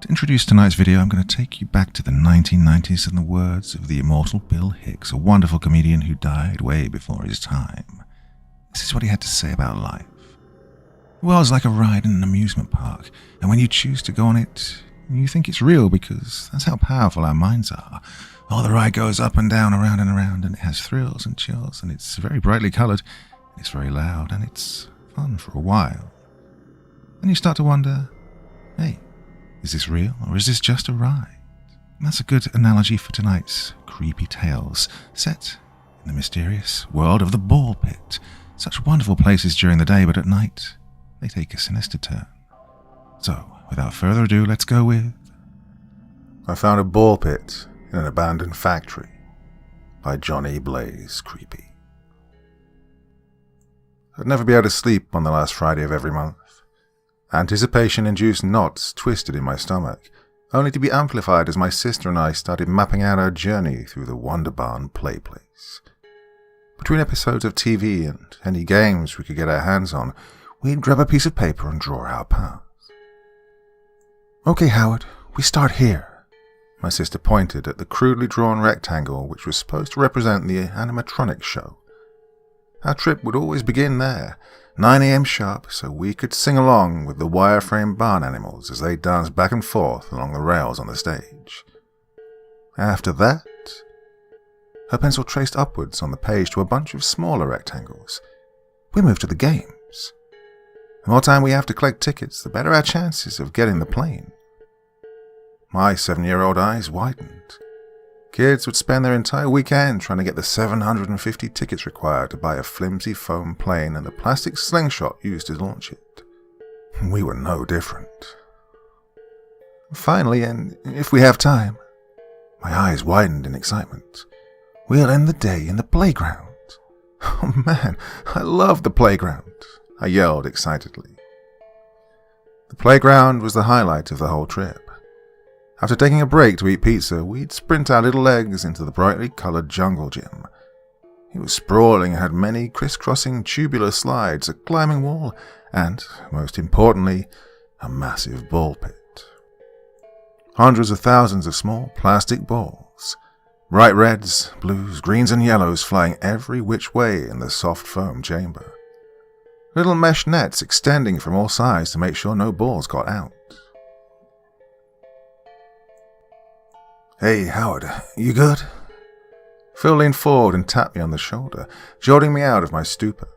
To introduce tonight's video, I'm going to take you back to the 1990s in the words of the immortal Bill Hicks, a wonderful comedian who died way before his time. This is what he had to say about life. The world's like a ride in an amusement park, and when you choose to go on it, you think it's real because that's how powerful our minds are. Oh, the ride goes up and down, around and around, and it has thrills and chills, and it's very brightly coloured, it's very loud, and it's fun for a while. Then you start to wonder, hey, is this real, or is this just a ride? And that's a good analogy for tonight's creepy tales, set in the mysterious world of the ball pit. Such wonderful places during the day, but at night, they take a sinister turn. So, without further ado, let's go with I Found a Ball Pit in an Abandoned Factory by Johnny Blaze Creepy. I'd never be able to sleep on the last Friday of every month. Anticipation-induced knots twisted in my stomach, only to be amplified as my sister and I started mapping out our journey through the Wonderbarn play place. Between episodes of TV and any games we could get our hands on, we'd grab a piece of paper and draw our path. Okay, Howard, we start here. My sister pointed at the crudely drawn rectangle which was supposed to represent the animatronics show. Our trip would always begin there, 9 a.m. sharp, so we could sing along with the wireframe barn animals as they danced back and forth along the rails on the stage. After that, her pencil traced upwards on the page to a bunch of smaller rectangles. We moved to the games. The more time we have to collect tickets, the better our chances of getting the plane. My 7-year-old eyes widened. Kids would spend their entire weekend trying to get the 750 tickets required to buy a flimsy foam plane and the plastic slingshot used to launch it. We were no different. Finally, and if we have time, my eyes widened in excitement. We'll end the day in the playground. Oh man, I love the playground, I yelled excitedly. The playground was the highlight of the whole trip. After taking a break to eat pizza, we'd sprint our little legs into the brightly coloured jungle gym. It was sprawling and had many crisscrossing tubular slides, a climbing wall, and, most importantly, a massive ball pit. Hundreds of thousands of small plastic balls, bright reds, blues, greens and yellows flying every which way in the soft foam chamber. Little mesh nets extending from all sides to make sure no balls got out. Hey, Howard, you good? Phil leaned forward and tapped me on the shoulder, jolting me out of my stupor.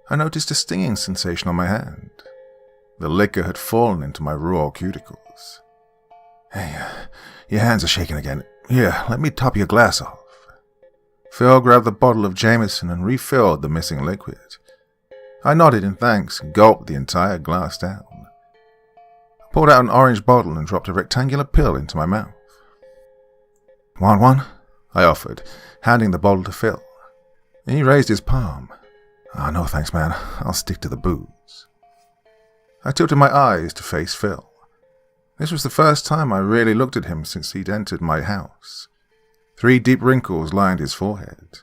I noticed a stinging sensation on my hand. The liquor had fallen into my raw cuticles. Hey, your hands are shaking again. Here, let me top your glass off. Phil grabbed the bottle of Jameson and refilled the missing liquid. I nodded in thanks and gulped the entire glass down. I pulled out an orange bottle and dropped a rectangular pill into my mouth. Want one? I offered, handing the bottle to Phil. He raised his palm. Oh, no thanks, man. I'll stick to the booze. I tilted my eyes to face Phil. This was the first time I really looked at him since he'd entered my house. 3 deep wrinkles lined his forehead.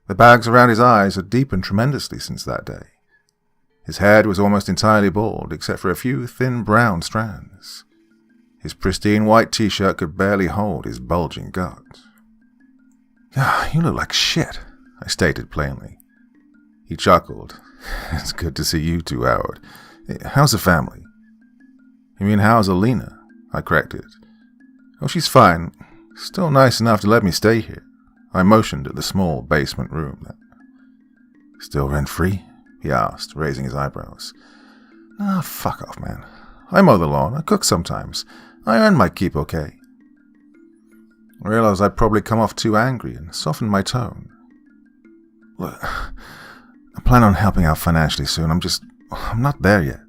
The bags around his eyes had deepened tremendously since that day. His head was almost entirely bald, except for a few thin brown strands. His pristine white t-shirt could barely hold his bulging gut. You look like shit, I stated plainly. He chuckled. It's good to see you two, Howard. How's the family? You mean how's Alina? I corrected. Oh, she's fine. Still nice enough to let me stay here. I motioned at the small basement room. Still rent-free? He asked, raising his eyebrows. Ah, fuck off, man. I mow the lawn. I cook sometimes. I earn my keep okay. I realized I'd probably come off too angry and softened my tone. Look, I plan on helping out financially soon. I'm not there yet.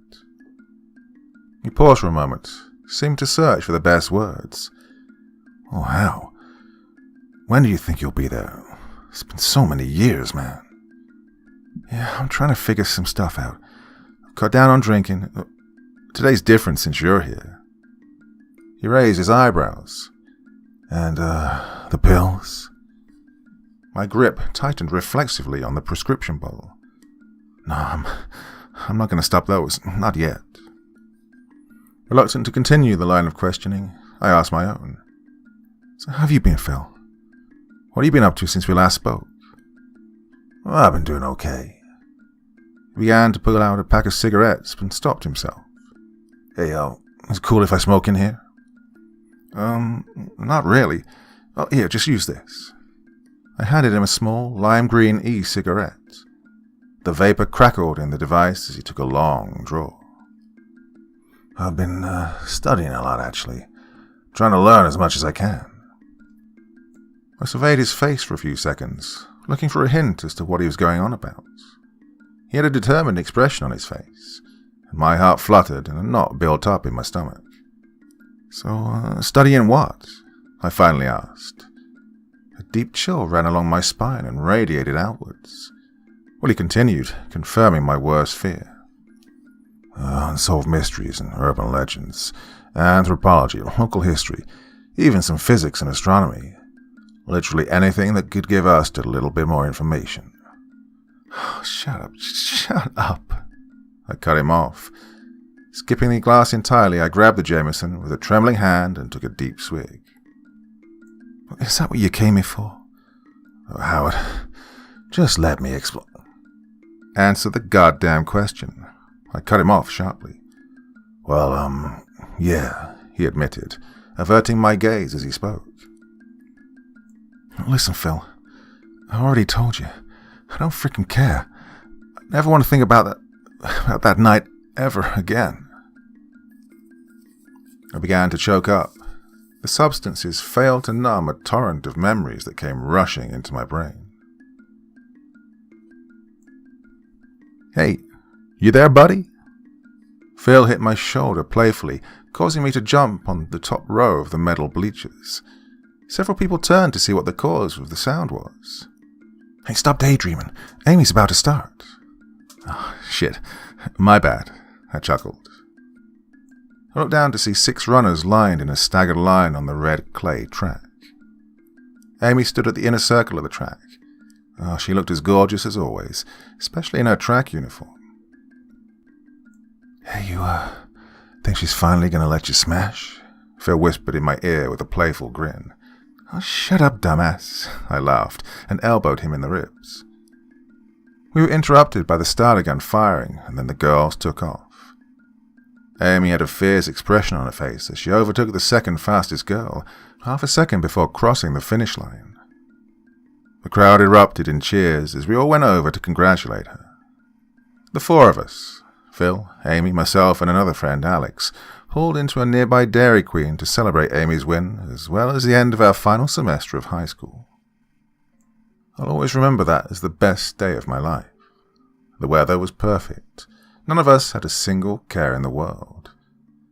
He paused for a moment, seemed to search for the best words. Oh, how? When do you think you'll be there? It's been so many years, man. Yeah, I'm trying to figure some stuff out. Cut down on drinking. Today's different since you're here. He raised his eyebrows. And, the pills? My grip tightened reflexively on the prescription bottle. No, I'm not going to stop those. Not yet. Reluctant to continue the line of questioning, I asked my own. So how have you been, Phil? What have you been up to since we last spoke? Well, I've been doing okay. He began to pull out a pack of cigarettes, but stopped himself. Hey, is it cool if I smoke in here? Not really. Oh, here, just use this. I handed him a small, lime green e-cigarette. The vapor crackled in the device as he took a long draw. I've been studying a lot, actually. Trying to learn as much as I can. I surveyed his face for a few seconds, looking for a hint as to what he was going on about. He had a determined expression on his face, and my heart fluttered and a knot built up in my stomach. So, studying what? I finally asked. A deep chill ran along my spine and radiated outwards. Well, he continued, confirming my worst fear. Unsolved mysteries and urban legends, anthropology, local history, even some physics and astronomy. Literally anything that could give us a little bit more information. Oh, shut up. I cut him off. Skipping the glass entirely, I grabbed the Jameson with a trembling hand and took a deep swig. Is that what you came here for? Oh, Howard, just let me explain. Answer the goddamn question. I cut him off sharply. Well, yeah, he admitted, averting my gaze as he spoke. Listen, Phil, I already told you. I don't freaking care. I never want to think about that night ever again. I began to choke up. The substances failed to numb a torrent of memories that came rushing into my brain. Hey, you there, buddy? Phil hit my shoulder playfully, causing me to jump on the top row of the metal bleachers. Several people turned to see what the cause of the sound was. Hey, stop daydreaming. Amy's about to start. Oh, shit. My bad, I chuckled. I looked down to see 6 runners lined in a staggered line on the red clay track. Amy stood at the inner circle of the track. Oh, she looked as gorgeous as always, especially in her track uniform. Hey, you, think she's finally gonna let you smash? Phil whispered in my ear with a playful grin. Oh, shut up, dumbass, I laughed and elbowed him in the ribs. We were interrupted by the starter gun firing, and then the girls took off. Amy had a fierce expression on her face as she overtook the second fastest girl, half a second before crossing the finish line. The crowd erupted in cheers as we all went over to congratulate her. The 4 of us, Phil, Amy, myself, and another friend, Alex, hauled into a nearby Dairy Queen to celebrate Amy's win, as well as the end of our final semester of high school. I'll always remember that as the best day of my life. The weather was perfect. None of us had a single care in the world.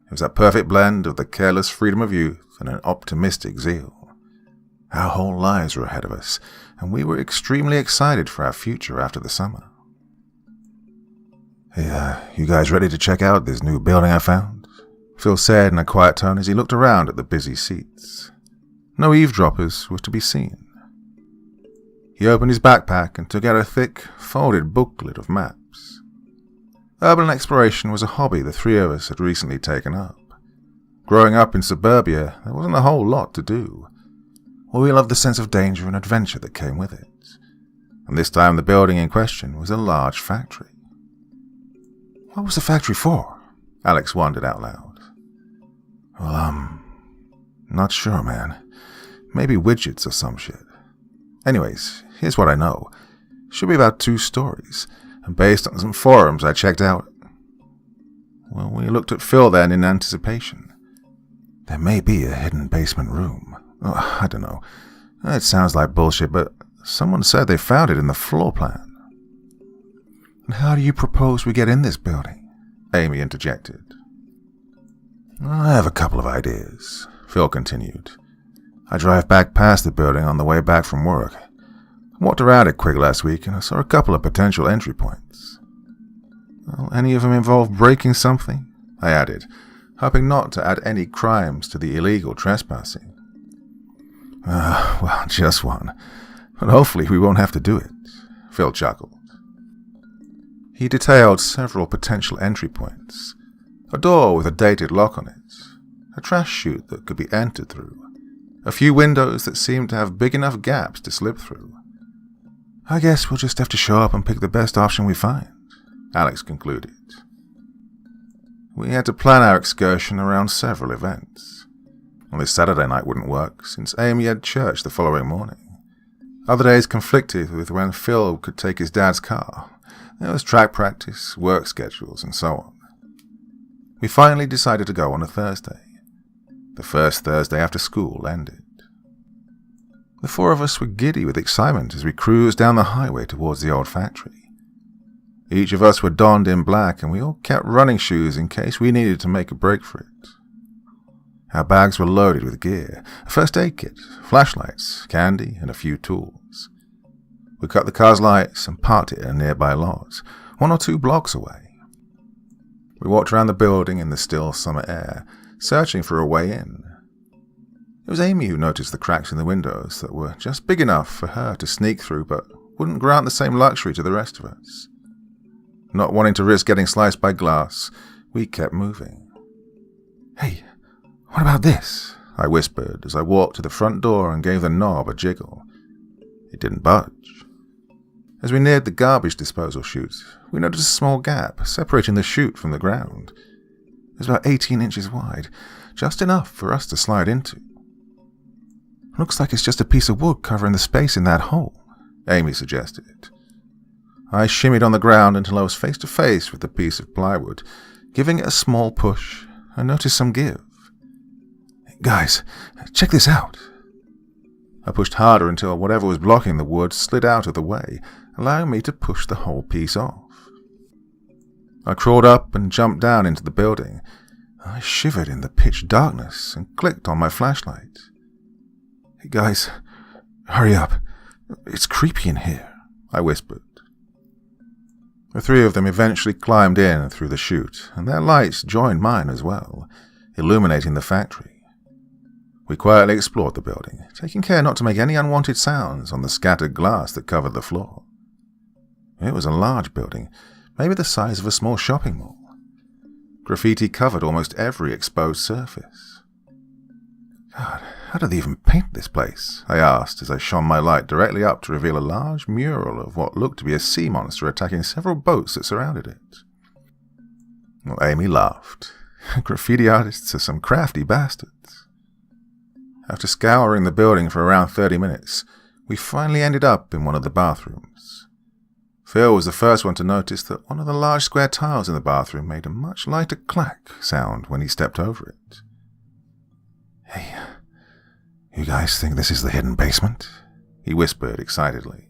It was that perfect blend of the careless freedom of youth and an optimistic zeal. Our whole lives were ahead of us, and we were extremely excited for our future after the summer. Hey, you guys ready to check out this new building I found? Phil said in a quiet tone as he looked around at the busy seats. No eavesdroppers were to be seen. He opened his backpack and took out a thick, folded booklet of maps. Urban exploration was a hobby the 3 of us had recently taken up. Growing up in suburbia, there wasn't a whole lot to do. Well, we loved the sense of danger and adventure that came with it. And this time the building in question was a large factory. What was the factory for? Alex wondered out loud. Well, not sure, man. Maybe widgets or some shit. Anyways, here's what I know. Should be about 2 stories, and based on some forums I checked out. Well, we looked at Phil then in anticipation. There may be a hidden basement room. Oh, I don't know. It sounds like bullshit, but someone said they found it in the floor plan. And how do you propose we get in this building? Amy interjected. I have a couple of ideas, Phil continued. I drive back past the building on the way back from work. I walked around it quick last week and I saw a couple of potential entry points. Well, any of them involve breaking something? I added, hoping not to add any crimes to the illegal trespassing. Well, just one. But hopefully we won't have to do it, Phil chuckled. He detailed several potential entry points. a door with a dated lock on it, a trash chute that could be entered through, a few windows that seemed to have big enough gaps to slip through. "I guess we'll just have to show up and pick the best option we find," Alex concluded. We had to plan our excursion around several events. Only Saturday night wouldn't work, since Amy had church the following morning. Other days conflicted with when Phil could take his dad's car. There was track practice, work schedules, and so on. We finally decided to go on a Thursday. The first Thursday after school ended. The four of us were giddy with excitement as we cruised down the highway towards the old factory. Each of us were donned in black, and we all kept running shoes in case we needed to make a break for it. Our bags were loaded with gear, a first aid kit, flashlights, candy, and a few tools. We cut the car's lights and parked it in a nearby lot, 1 or 2 blocks away. We walked around the building in the still summer air, searching for a way in. It was Amy who noticed the cracks in the windows that were just big enough for her to sneak through but wouldn't grant the same luxury to the rest of us. Not wanting to risk getting sliced by glass, we kept moving. "Hey, what about this?" I whispered as I walked to the front door and gave the knob a jiggle. It didn't budge. As we neared the garbage disposal chute, we noticed a small gap separating the chute from the ground. It was about 18 inches wide, just enough for us to slide into. "Looks like it's just a piece of wood covering the space in that hole," Amy suggested. I shimmied on the ground until I was face to face with the piece of plywood. Giving it a small push, I noticed some give. "Guys, check this out." I pushed harder until whatever was blocking the wood slid out of the way, allowing me to push the whole piece off. I crawled up and jumped down into the building. I shivered in the pitch darkness and clicked on my flashlight. "Hey guys, hurry up. It's creepy in here," I whispered. The 3 of them eventually climbed in through the chute, and their lights joined mine as well, illuminating the factory. We quietly explored the building, taking care not to make any unwanted sounds on the scattered glass that covered the floor. It was a large building, maybe the size of a small shopping mall. Graffiti covered almost every exposed surface. "God, how do they even paint this place?" I asked as I shone my light directly up to reveal a large mural of what looked to be a sea monster attacking several boats that surrounded it. Well, Amy laughed. "Graffiti artists are some crafty bastards." After scouring the building for around 30 minutes, we finally ended up in one of the bathrooms. Phil was the first one to notice that one of the large square tiles in the bathroom made a much lighter clack sound when he stepped over it. "Hey, you guys think this is the hidden basement?" he whispered excitedly.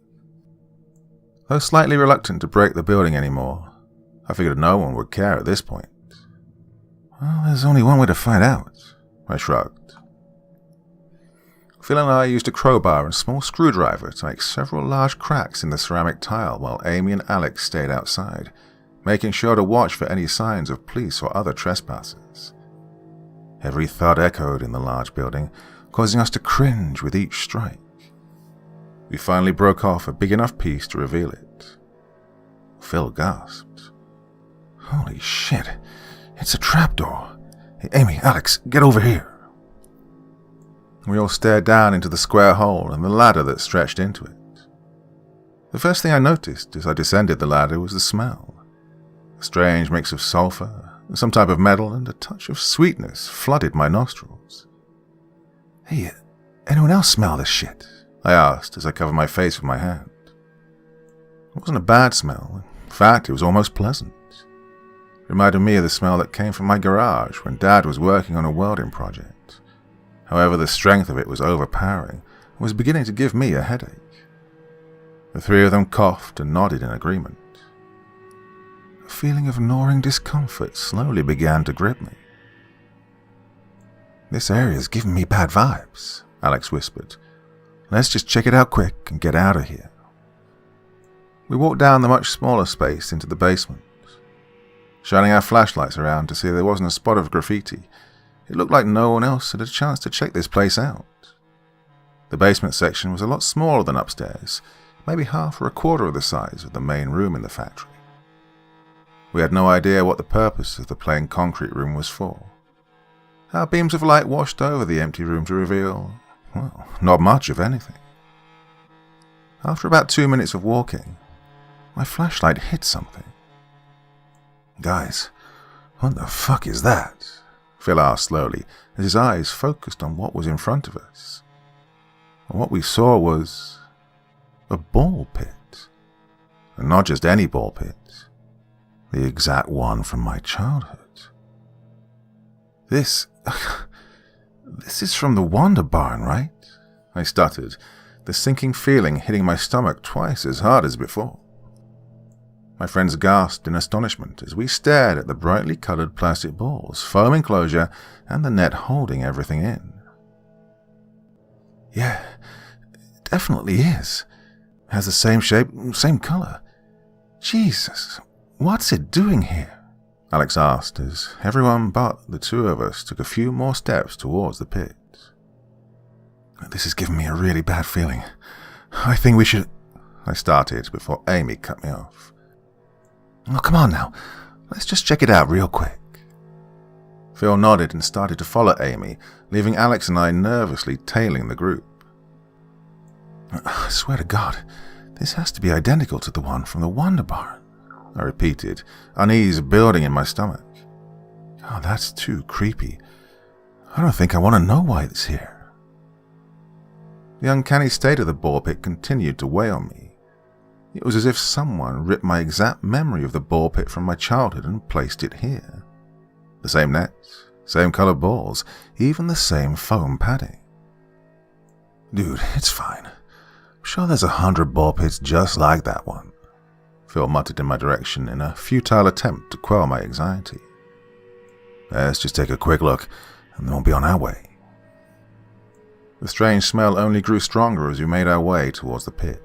Though slightly reluctant to break the building anymore, I figured no one would care at this point. "Well, there's only one way to find out," I shrugged. Phil and I used a crowbar and small screwdriver to make several large cracks in the ceramic tile while Amy and Alex stayed outside, making sure to watch for any signs of police or other trespassers. Every thud echoed in the large building, causing us to cringe with each strike. We finally broke off a big enough piece to reveal it. Phil gasped. "Holy shit, it's a trapdoor. Hey, Amy, Alex, get over here." We all stared down into the square hole and the ladder that stretched into it. The first thing I noticed as I descended the ladder was the smell. A strange mix of sulfur, some type of metal, and a touch of sweetness flooded my nostrils. "Hey, anyone else smell this shit?" I asked as I covered my face with my hand. It wasn't a bad smell. In fact, it was almost pleasant. It reminded me of the smell that came from my garage when Dad was working on a welding project. However, the strength of it was overpowering and was beginning to give me a headache. The 3 of them coughed and nodded in agreement. A feeling of gnawing discomfort slowly began to grip me. "This area's giving me bad vibes," Alex whispered. "Let's just check it out quick and get out of here." We walked down the much smaller space into the basement. Shining our flashlights around to see there wasn't a spot of graffiti, it looked like no one else had a chance to check this place out. The basement section was a lot smaller than upstairs, maybe half or a quarter of the size of the main room in the factory. We had no idea what the purpose of the plain concrete room was for. Our beams of light washed over the empty room to reveal, well, not much of anything. After about 2 minutes of walking, my flashlight hit something. "Guys, what the fuck is that?" Phil asked slowly as his eyes focused on what was in front of us. And what we saw was a ball pit. And not just any ball pit. The exact one from my childhood. This is from the Wonder Barn, right? I stuttered, the sinking feeling hitting my stomach twice as hard as before. My friends gasped in astonishment as we stared at the brightly colored plastic balls, foam enclosure, and the net holding everything in. "Yeah, it definitely is. Has the same shape, same color. Jesus, what's it doing here?" Alex asked as everyone but the two of us took a few more steps towards the pit. "This is giving me a really bad feeling. I think we should..." I started before Amy cut me off. "Oh, come on now. Let's just check it out real quick." Phil nodded and started to follow Amy, leaving Alex and I nervously tailing the group. "I swear to God, this has to be identical to the one from the Wonder Barn," I repeated, unease building in my stomach. "Oh, that's too creepy. I don't think I want to know why it's here." The uncanny state of the ball pit continued to weigh on me. It was as if someone ripped my exact memory of the ball pit from my childhood and placed it here. The same nets, same colored balls, even the same foam padding. "Dude, it's fine. I'm sure there's 100 ball pits just like that one," Phil muttered in my direction in a futile attempt to quell my anxiety. "Let's just take a quick look, and then we'll be on our way." The strange smell only grew stronger as we made our way towards the pit.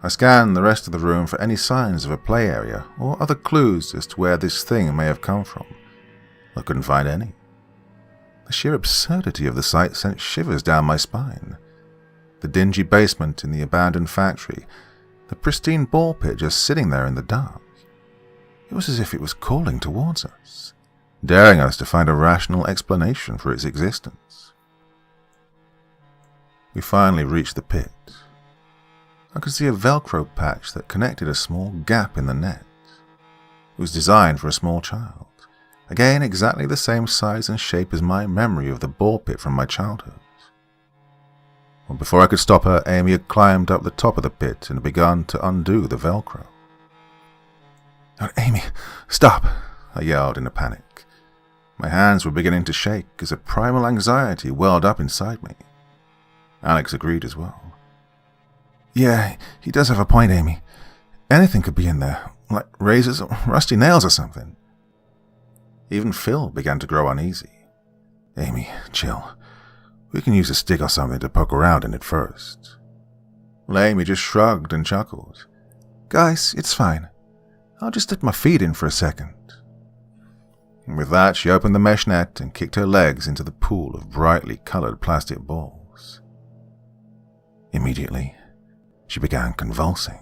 I scanned the rest of the room for any signs of a play area or other clues as to where this thing may have come from. I couldn't find any. The sheer absurdity of the sight sent shivers down my spine. The dingy basement in the abandoned factory, the pristine ball pit just sitting there in the dark. It was as if it was calling towards us, daring us to find a rational explanation for its existence. We finally reached the pit. I could see a Velcro patch that connected a small gap in the net. It was designed for a small child, again exactly the same size and shape as my memory of the ball pit from my childhood. Well, before I could stop her, Amy had climbed up the top of the pit and begun to undo the Velcro. "Amy, stop!" I yelled in a panic. My hands were beginning to shake as a primal anxiety welled up inside me. Alex agreed as well. "Yeah, he does have a point, Amy. Anything could be in there, like razors or rusty nails or something." Even Phil began to grow uneasy. "Amy, chill. We can use a stick or something to poke around in it first." Well, Amy just shrugged and chuckled. "Guys, it's fine. I'll just stick my feet in for a second." And with that, she opened the mesh net and kicked her legs into the pool of brightly colored plastic balls. Immediately, she began convulsing.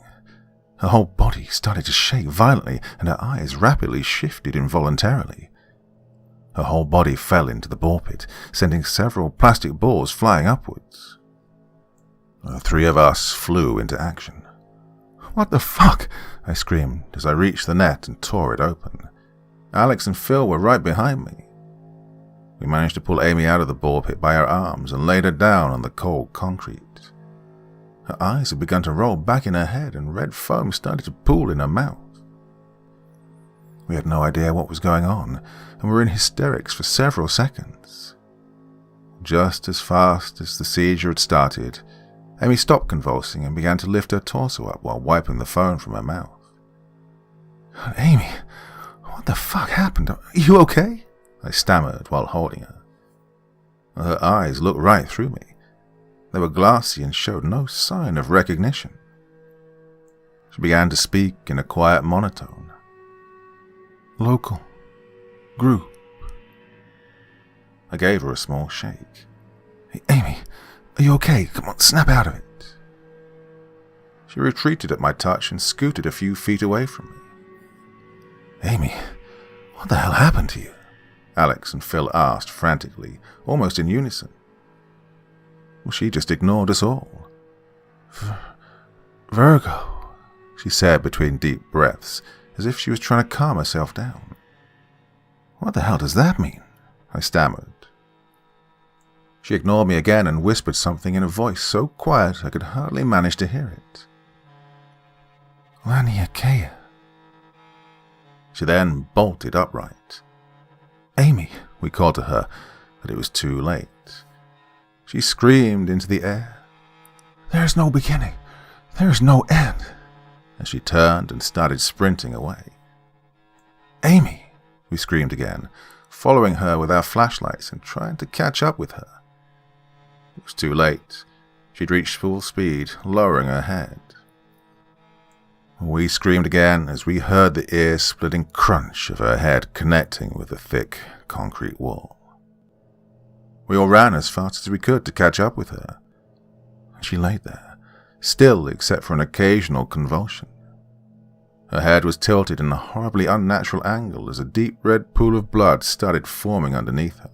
Her whole body started to shake violently, and her eyes rapidly shifted involuntarily. Her whole body fell into the ball pit, sending several plastic balls flying upwards. The three of us flew into action. "What the fuck?" I screamed as I reached the net and tore it open. Alex and Phil were right behind me. We managed to pull Amy out of the ball pit by her arms and laid her down on the cold concrete. Her eyes had begun to roll back in her head and red foam started to pool in her mouth. We had no idea what was going on and were in hysterics for several seconds. Just as fast as the seizure had started, Amy stopped convulsing and began to lift her torso up while wiping the foam from her mouth. "Amy, what the fuck happened? Are you okay?" I stammered while holding her. Her eyes looked right through me. They were glassy and showed no sign of recognition. She began to speak in a quiet monotone. "Local. Group." I gave her a small shake. "Hey, Amy, are you okay? Come on, snap out of it." She retreated at my touch and scooted a few feet away from me. Amy, what the hell happened to you? Alex and Phil asked frantically, almost in unison. Well, she just ignored us all. Virgo, she said between deep breaths, as if she was trying to calm herself down. What the hell does that mean? I stammered. She ignored me again and whispered something in a voice so quiet I could hardly manage to hear it. Laniakea. She then bolted upright. Amy, we called to her, but it was too late. She screamed into the air. There's no beginning. There's no end. As she turned and started sprinting away. Amy, we screamed again, following her with our flashlights and trying to catch up with her. It was too late. She'd reached full speed, lowering her head. We screamed again as we heard the ear-splitting crunch of her head connecting with the thick concrete wall. We all ran as fast as we could to catch up with her. She lay there, still except for an occasional convulsion. Her head was tilted in a horribly unnatural angle as a deep red pool of blood started forming underneath her.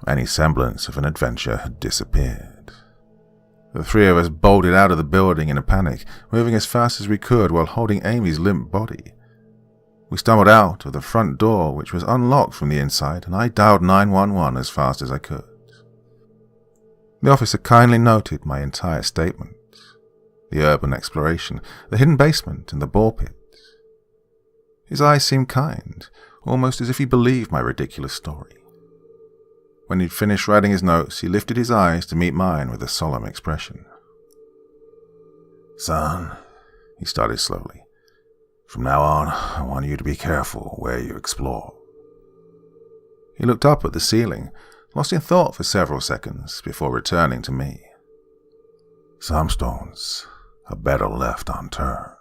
Any semblance of an adventure had disappeared. The three of us bolted out of the building in a panic, moving as fast as we could while holding Amy's limp body. We stumbled out of the front door, which was unlocked from the inside, and I dialed 911 as fast as I could. The officer kindly noted my entire statement. The urban exploration, the hidden basement, and the ball pit. His eyes seemed kind, almost as if he believed my ridiculous story. When he'd finished writing his notes, he lifted his eyes to meet mine with a solemn expression. Son, he started slowly, from now on, I want you to be careful where you explore. He looked up at the ceiling, lost in thought for several seconds before returning to me. Some stones are better left unturned.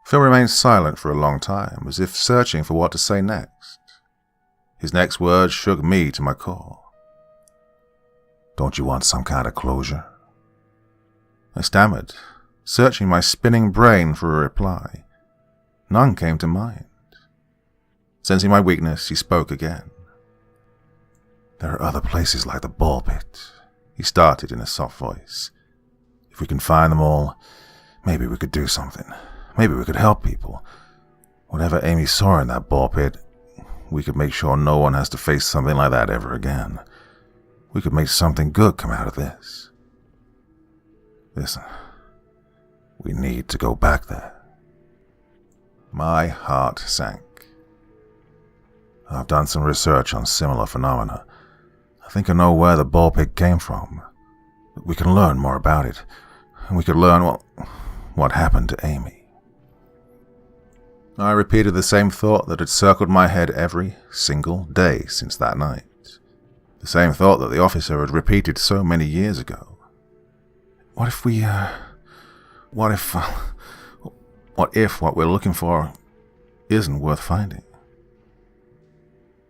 Phil remained silent for a long time, as if searching for what to say next. His next words shook me to my core. Don't you want some kind of closure? I stammered, searching my spinning brain for a reply. None came to mind. Sensing my weakness, he spoke again. There are other places like the ball pit, he started in a soft voice. If we can find them all, maybe we could do something. Maybe we could help people. Whatever Amy saw in that ball pit, we could make sure no one has to face something like that ever again. We could make something good come out of this. Listen, we need to go back there. My heart sank. I've done some research on similar phenomena. I think I know where the ball pit came from. We can learn more about it, and we could learn what happened to Amy. I repeated the same thought that had circled my head every single day since that night. The same thought that the officer had repeated so many years ago. What if what we're looking for isn't worth finding?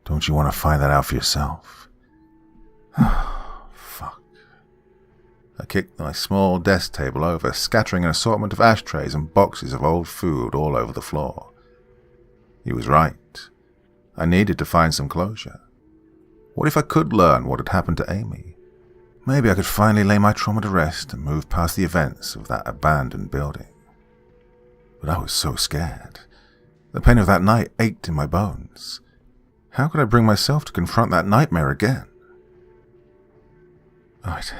Don't you want to find that out for yourself? Fuck. I kicked my small desk table over, scattering an assortment of ashtrays and boxes of old food all over the floor. He was right. I needed to find some closure. What if I could learn what had happened to Amy? Maybe I could finally lay my trauma to rest and move past the events of that abandoned building. But I was so scared. The pain of that night ached in my bones. How could I bring myself to confront that nightmare again? Right.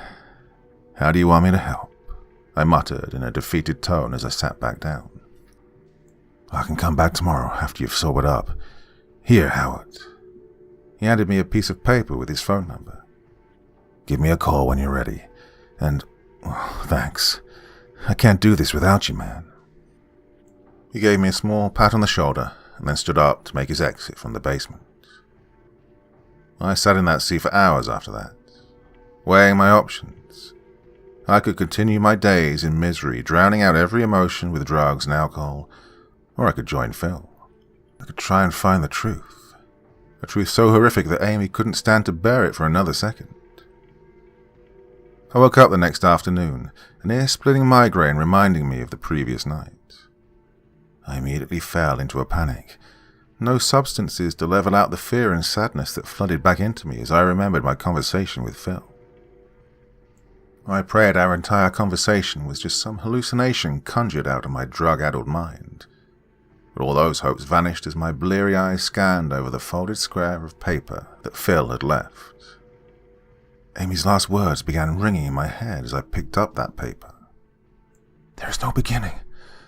How do you want me to help? I muttered in a defeated tone as I sat back down. I can come back tomorrow after you've sobered up. Here, Howard. He handed me a piece of paper with his phone number. Give me a call when you're ready. And, thanks. I can't do this without you, man. He gave me a small pat on the shoulder and then stood up to make his exit from the basement. I sat in that seat for hours after that, weighing my options. I could continue my days in misery, drowning out every emotion with drugs and alcohol, or I could join Phil. I could try and find the truth. A truth so horrific that Amy couldn't stand to bear it for another second. I woke up the next afternoon, an ear-splitting migraine reminding me of the previous night. I immediately fell into a panic. No substances to level out the fear and sadness that flooded back into me as I remembered my conversation with Phil. I prayed our entire conversation was just some hallucination conjured out of my drug-addled mind. But all those hopes vanished as my bleary eyes scanned over the folded square of paper that Phil had left. Amy's last words began ringing in my head as I picked up that paper. "There is no beginning.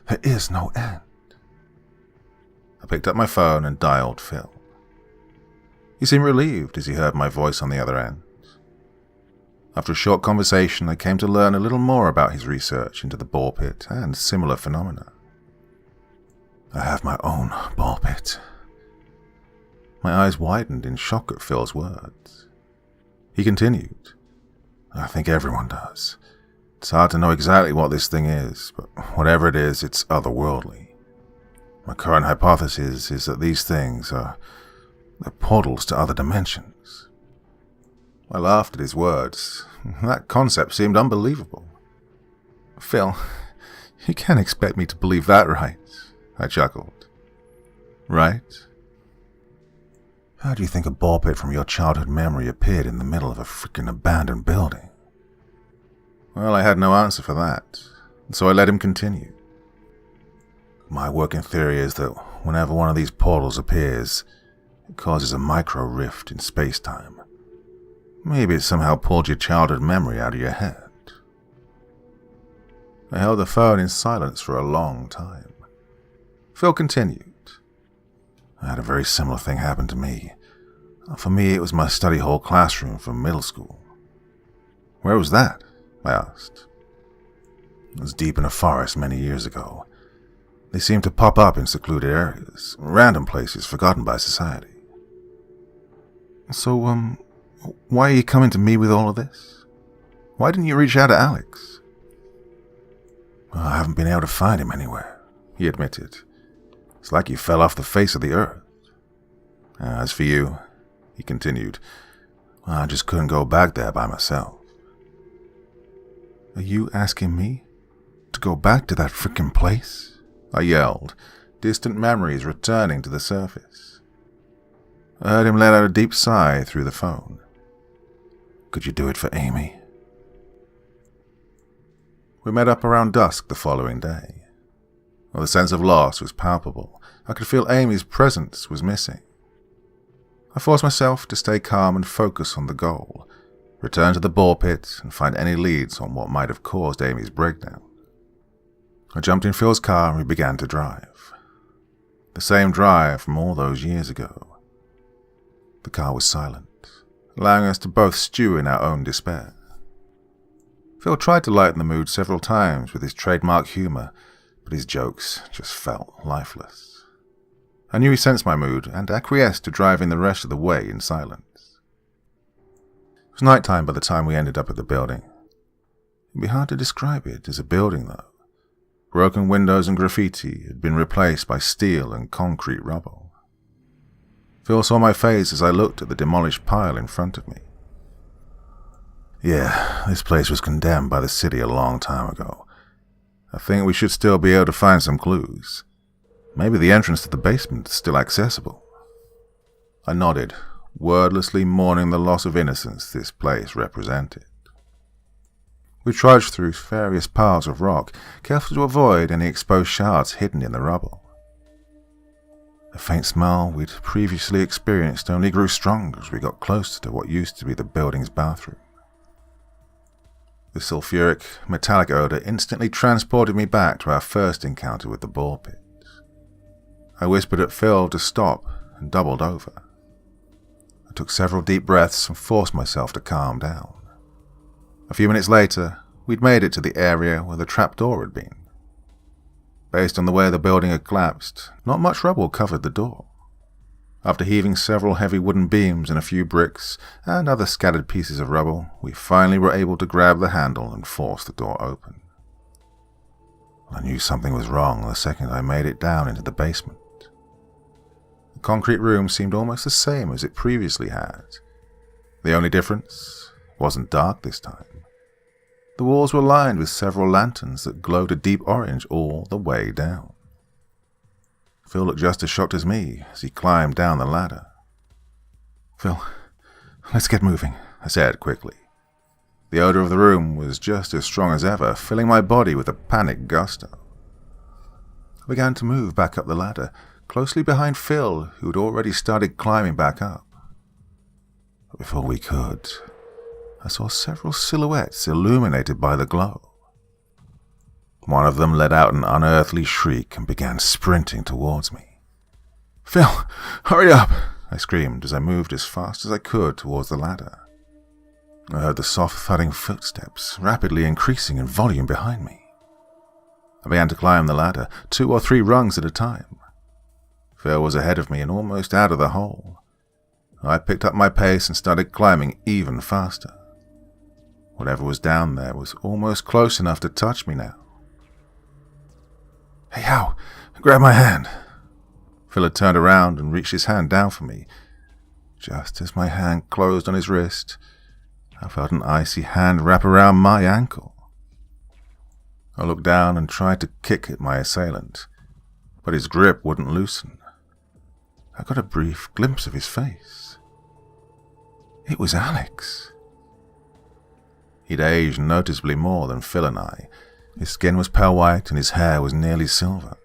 There is no end." I picked up my phone and dialed Phil. He seemed relieved as he heard my voice on the other end. After a short conversation, I came to learn a little more about his research into the ball pit and similar phenomena. I have my own ball pit. My eyes widened in shock at Phil's words. He continued, "I think everyone does. It's hard to know exactly what this thing is, but whatever it is, it's otherworldly. My current hypothesis is that these things are portals to other dimensions." I laughed at his words. That concept seemed unbelievable. "Phil, you can't expect me to believe that, right?" I chuckled. "Right? How do you think a ball pit from your childhood memory appeared in the middle of a freaking abandoned building?" Well, I had no answer for that, so I let him continue. "My working theory is that whenever one of these portals appears, it causes a micro rift in space-time. Maybe it somehow pulled your childhood memory out of your head." I held the phone in silence for a long time. Phil continued. "I had a very similar thing happen to me. For me, it was my study hall classroom from middle school." "Where was that?" I asked. "It was deep in a forest many years ago. They seemed to pop up in secluded areas, random places forgotten by society." "So, why are you coming to me with all of this? Why didn't you reach out to Alex?" "Well, I haven't been able to find him anywhere," he admitted. "It's like he fell off the face of the earth. As for you," he continued, "well, I just couldn't go back there by myself." "Are you asking me to go back to that frickin' place?" I yelled, distant memories returning to the surface. I heard him let out a deep sigh through the phone. "Could you do it for Amy?" We met up around dusk the following day. While the sense of loss was palpable, I could feel Amy's presence was missing. I forced myself to stay calm and focus on the goal, return to the ball pit and find any leads on what might have caused Amy's breakdown. I jumped in Phil's car and we began to drive. The same drive from all those years ago. The car was silent, allowing us to both stew in our own despair. Phil tried to lighten the mood several times with his trademark humor, but his jokes just felt lifeless. I knew he sensed my mood and acquiesced to driving the rest of the way in silence. It was nighttime by the time we ended up at the building. It'd be hard to describe it as a building, though. Broken windows and graffiti had been replaced by steel and concrete rubble. Phil saw my face as I looked at the demolished pile in front of me. "Yeah, this place was condemned by the city a long time ago. I think we should still be able to find some clues. Maybe the entrance to the basement is still accessible." I nodded, wordlessly mourning the loss of innocence this place represented. We trudged through various piles of rock, careful to avoid any exposed shards hidden in the rubble. The faint smell we'd previously experienced only grew stronger as we got closer to what used to be the building's bathroom. The sulfuric, metallic odor instantly transported me back to our first encounter with the ball pit. I whispered at Phil to stop and doubled over. I took several deep breaths and forced myself to calm down. A few minutes later, we'd made it to the area where the trapdoor had been. Based on the way the building had collapsed, not much rubble covered the door. After heaving several heavy wooden beams and a few bricks and other scattered pieces of rubble, we finally were able to grab the handle and force the door open. I knew something was wrong the second I made it down into the basement. The concrete room seemed almost the same as it previously had. The only difference wasn't dark this time. The walls were lined with several lanterns that glowed a deep orange all the way down. Phil looked just as shocked as me as he climbed down the ladder. "Phil, let's get moving," I said quickly. The odor of the room was just as strong as ever, filling my body with a panicked gusto. I began to move back up the ladder, closely behind Phil, who had already started climbing back up. But before we could, I saw several silhouettes illuminated by the glow. One of them let out an unearthly shriek and began sprinting towards me. "Phil, hurry up!" I screamed as I moved as fast as I could towards the ladder. I heard the soft thudding footsteps rapidly increasing in volume behind me. I began to climb the ladder, 2 or 3 rungs at a time. Phil was ahead of me and almost out of the hole. I picked up my pace and started climbing even faster. Whatever was down there was almost close enough to touch me now. "Hey, Hal, grab my hand." Phil had turned around and reached his hand down for me. Just as my hand closed on his wrist, I felt an icy hand wrap around my ankle. I looked down and tried to kick at my assailant, but his grip wouldn't loosen. I got a brief glimpse of his face. It was Alex. He'd aged noticeably more than Phil and I. His skin was pale white and his hair was nearly silver.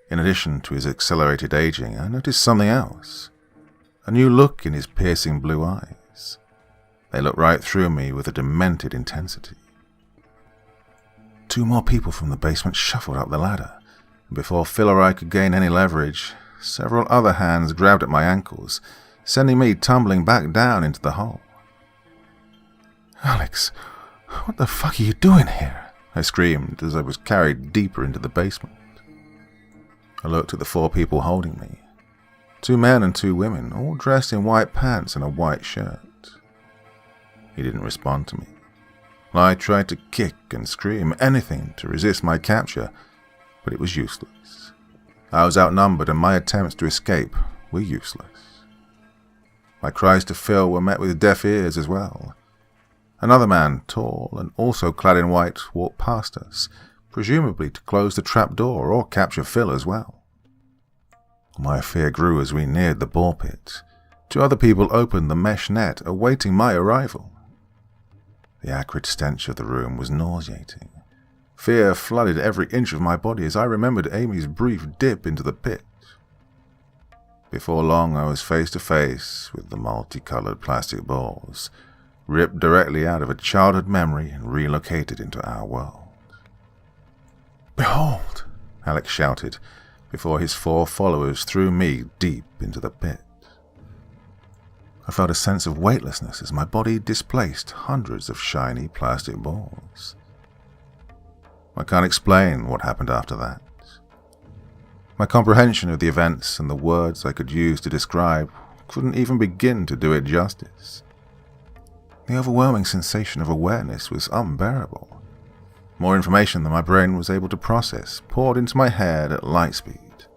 In addition to his accelerated aging, I noticed something else. A new look in his piercing blue eyes. They looked right through me with a demented intensity. 2 more people from the basement shuffled up the ladder, and before Phil or I could gain any leverage, several other hands grabbed at my ankles, sending me tumbling back down into the hole. "Alex, what the fuck are you doing here?" I screamed as I was carried deeper into the basement. I looked at the 4 people holding me. 2 men and 2 women, all dressed in white pants and a white shirt. He didn't respond to me. I tried to kick and scream, anything to resist my capture, but it was useless. I was outnumbered and my attempts to escape were useless. My cries to Phil were met with deaf ears as well. Another man, tall and also clad in white, walked past us, presumably to close the trap door or capture Phil as well. My fear grew as we neared the ball pit. 2 other people opened the mesh net, awaiting my arrival. The acrid stench of the room was nauseating. Fear flooded every inch of my body as I remembered Amy's brief dip into the pit. Before long, I was face to face with the multicolored plastic balls, ripped directly out of a childhood memory and relocated into our world. "Behold!" Alex shouted, before his 4 followers threw me deep into the pit. I felt a sense of weightlessness as my body displaced hundreds of shiny plastic balls. I can't explain what happened after that. My comprehension of the events and the words I could use to describe couldn't even begin to do it justice. The overwhelming sensation of awareness was unbearable. More information than my brain was able to process poured into my head at light speed.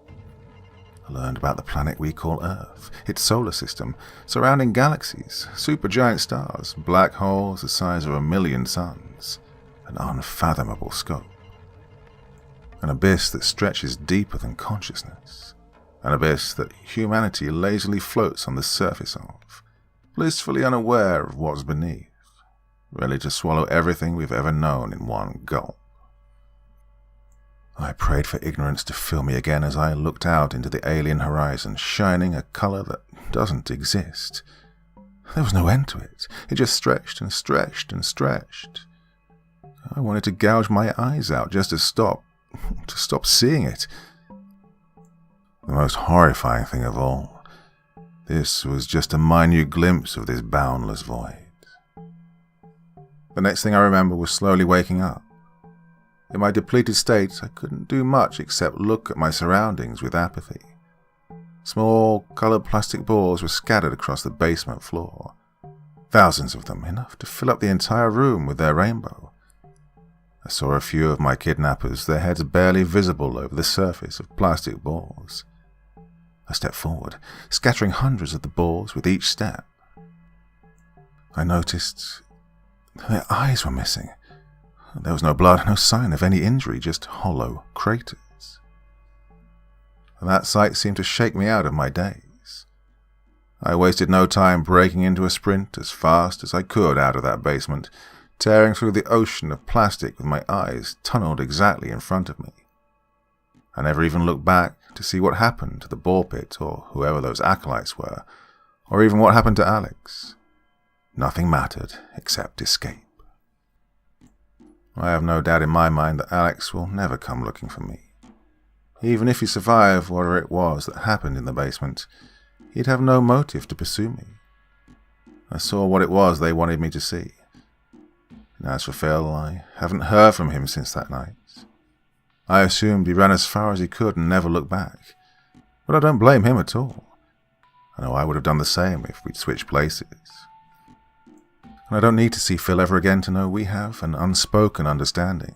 I learned about the planet we call Earth, its solar system, surrounding galaxies, supergiant stars, black holes the size of 1,000,000 suns, an unfathomable scope. An abyss that stretches deeper than consciousness, an abyss that humanity lazily floats on the surface of, blissfully unaware of what's beneath, ready to swallow everything we've ever known in one gulp. I prayed for ignorance to fill me again as I looked out into the alien horizon, shining a color that doesn't exist. There was no end to it. It just stretched and stretched and stretched. I wanted to gouge my eyes out just to stop seeing it. The most horrifying thing of all, this was just a minute glimpse of this boundless void. The next thing I remember was slowly waking up. In my depleted state, I couldn't do much except look at my surroundings with apathy. Small, colored plastic balls were scattered across the basement floor. Thousands of them, enough to fill up the entire room with their rainbow. I saw a few of my kidnappers, their heads barely visible over the surface of plastic balls. I stepped forward, scattering hundreds of the balls with each step. I noticed their eyes were missing. There was no blood, no sign of any injury, just hollow craters. And that sight seemed to shake me out of my daze. I wasted no time breaking into a sprint as fast as I could out of that basement, tearing through the ocean of plastic with my eyes tunneled exactly in front of me. I never even looked back to see what happened to the ball pit or whoever those acolytes were, or even what happened to Alex. Nothing mattered except escape. I have no doubt in my mind that Alex will never come looking for me. Even if he survived whatever it was that happened in the basement, he'd have no motive to pursue me. I saw what it was they wanted me to see. And as for Phil, I haven't heard from him since that night. I assumed he ran as far as he could and never looked back, but I don't blame him at all. I know I would have done the same if we'd switched places. And I don't need to see Phil ever again to know we have an unspoken understanding.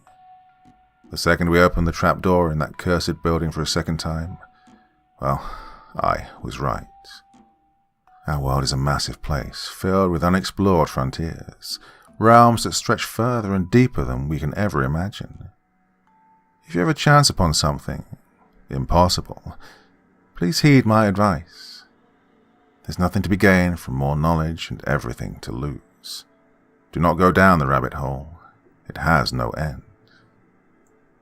The second we opened the trapdoor in that cursed building for a second time, well, I was right. Our world is a massive place, filled with unexplored frontiers, realms that stretch further and deeper than we can ever imagine. If you ever chance upon something impossible, please heed my advice. There's nothing to be gained from more knowledge and everything to lose. Do not go down the rabbit hole. It has no end.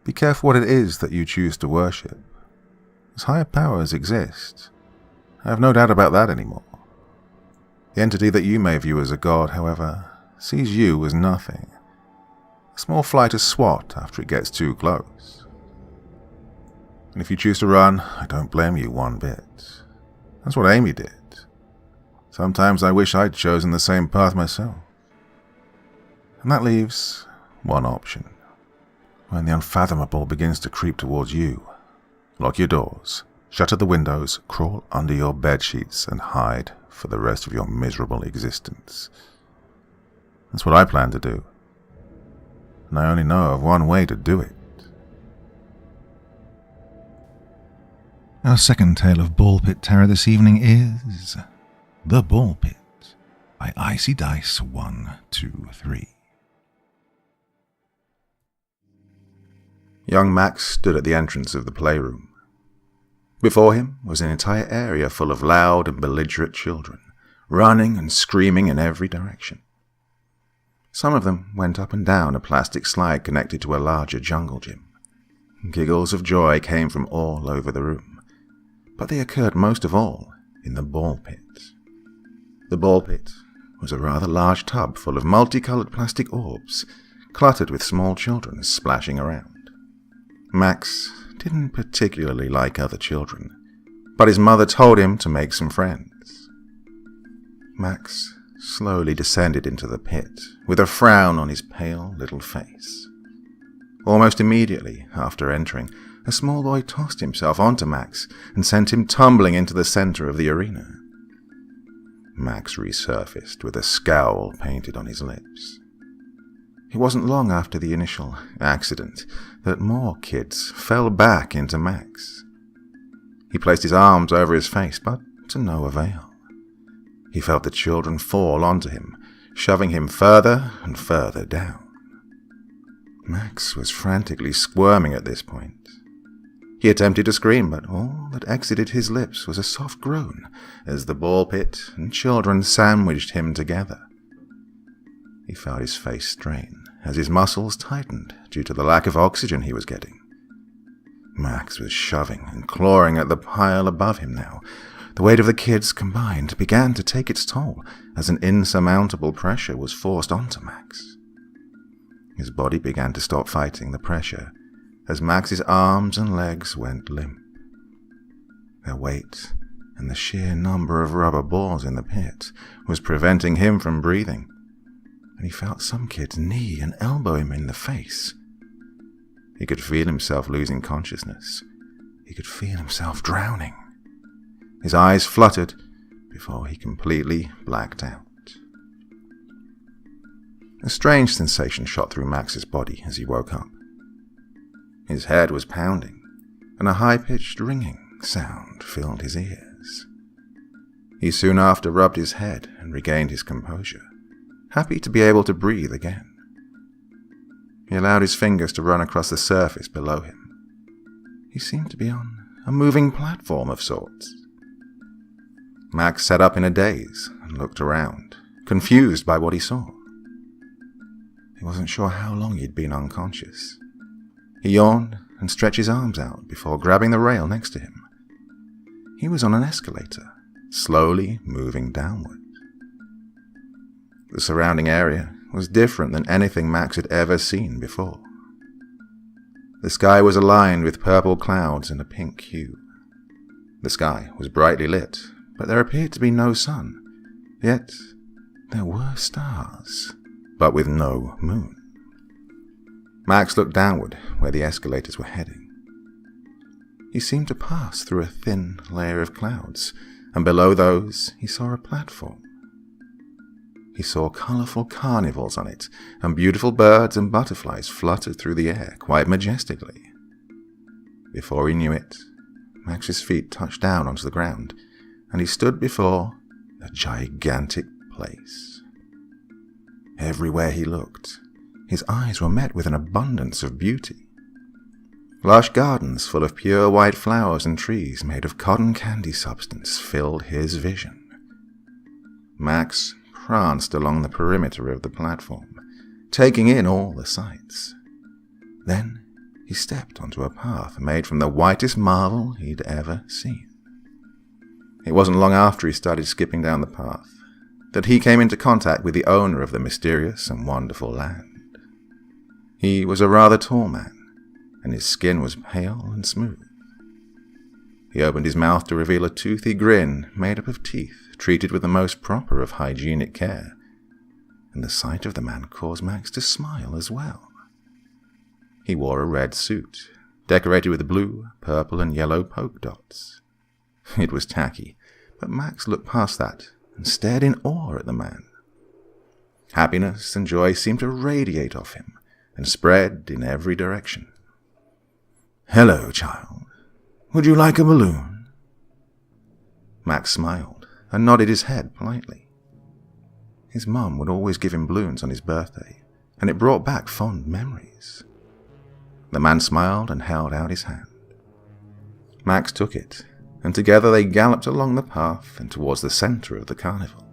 Be careful what it is that you choose to worship, as higher powers exist. I have no doubt about that anymore. The entity that you may view as a god, however, sees you as nothing. A small fly to swat after it gets too close. And if you choose to run, I don't blame you one bit. That's what Amy did. Sometimes I wish I'd chosen the same path myself. And that leaves one option. When the unfathomable begins to creep towards you, lock your doors, shutter the windows, crawl under your bedsheets, and hide for the rest of your miserable existence. That's what I plan to do. And I only know of one way to do it. Our second tale of ball pit terror this evening is The Ball Pit by Icy Dice 123. Young Max stood at the entrance of the playroom. Before him was an entire area full of loud and belligerent children, running and screaming in every direction. Some of them went up and down a plastic slide connected to a larger jungle gym. Giggles of joy came from all over the room, but they occurred most of all in the ball pit. The ball pit was a rather large tub full of multicolored plastic orbs, cluttered with small children splashing around. Max didn't particularly like other children, but his mother told him to make some friends. Max slowly descended into the pit, with a frown on his pale little face. Almost immediately after entering, a small boy tossed himself onto Max and sent him tumbling into the center of the arena. Max resurfaced with a scowl painted on his lips. It wasn't long after the initial accident that more kids fell back into Max. He placed his arms over his face, but to no avail. He felt the children fall onto him, shoving him further and further down. Max was frantically squirming at this point. He attempted to scream, but all that exited his lips was a soft groan as the ball pit and children sandwiched him together. He felt his face strain as his muscles tightened due to the lack of oxygen he was getting. Max was shoving and clawing at the pile above him now. The weight of the kids combined began to take its toll as an insurmountable pressure was forced onto Max. His body began to stop fighting the pressure as Max's arms and legs went limp. Their weight and the sheer number of rubber balls in the pit was preventing him from breathing, and he felt some kids knee and elbow him in the face. He could feel himself losing consciousness. He could feel himself drowning. His eyes fluttered before he completely blacked out. A strange sensation shot through Max's body as he woke up. His head was pounding, and a high-pitched ringing sound filled his ears. He soon after rubbed his head and regained his composure, happy to be able to breathe again. He allowed his fingers to run across the surface below him. He seemed to be on a moving platform of sorts. Max sat up in a daze and looked around, confused by what he saw. He wasn't sure how long he'd been unconscious. He yawned and stretched his arms out before grabbing the rail next to him. He was on an escalator, slowly moving downward. The surrounding area was different than anything Max had ever seen before. The sky was aligned with purple clouds and a pink hue. The sky was brightly lit, but there appeared to be no sun, yet there were stars, but with no moon. Max looked downward where the escalators were heading. He seemed to pass through a thin layer of clouds, and below those he saw a platform. He saw colourful carnivals on it, and beautiful birds and butterflies fluttered through the air quite majestically. Before he knew it, Max's feet touched down onto the ground, and he stood before a gigantic place. Everywhere he looked, his eyes were met with an abundance of beauty. Lush gardens full of pure white flowers and trees made of cotton candy substance filled his vision. Max pranced along the perimeter of the platform, taking in all the sights. Then he stepped onto a path made from the whitest marble he'd ever seen. It wasn't long after he started skipping down the path that he came into contact with the owner of the mysterious and wonderful land. He was a rather tall man, and his skin was pale and smooth. He opened his mouth to reveal a toothy grin made up of teeth treated with the most proper of hygienic care, and the sight of the man caused Max to smile as well. He wore a red suit, decorated with blue, purple, and yellow polka dots. It was tacky, but Max looked past that and stared in awe at the man. Happiness and joy seemed to radiate off him and spread in every direction. "Hello, child. Would you like a balloon?" Max smiled and nodded his head politely. His mum would always give him balloons on his birthday, and it brought back fond memories. The man smiled and held out his hand. Max took it, and together they galloped along the path and towards the center of the carnival.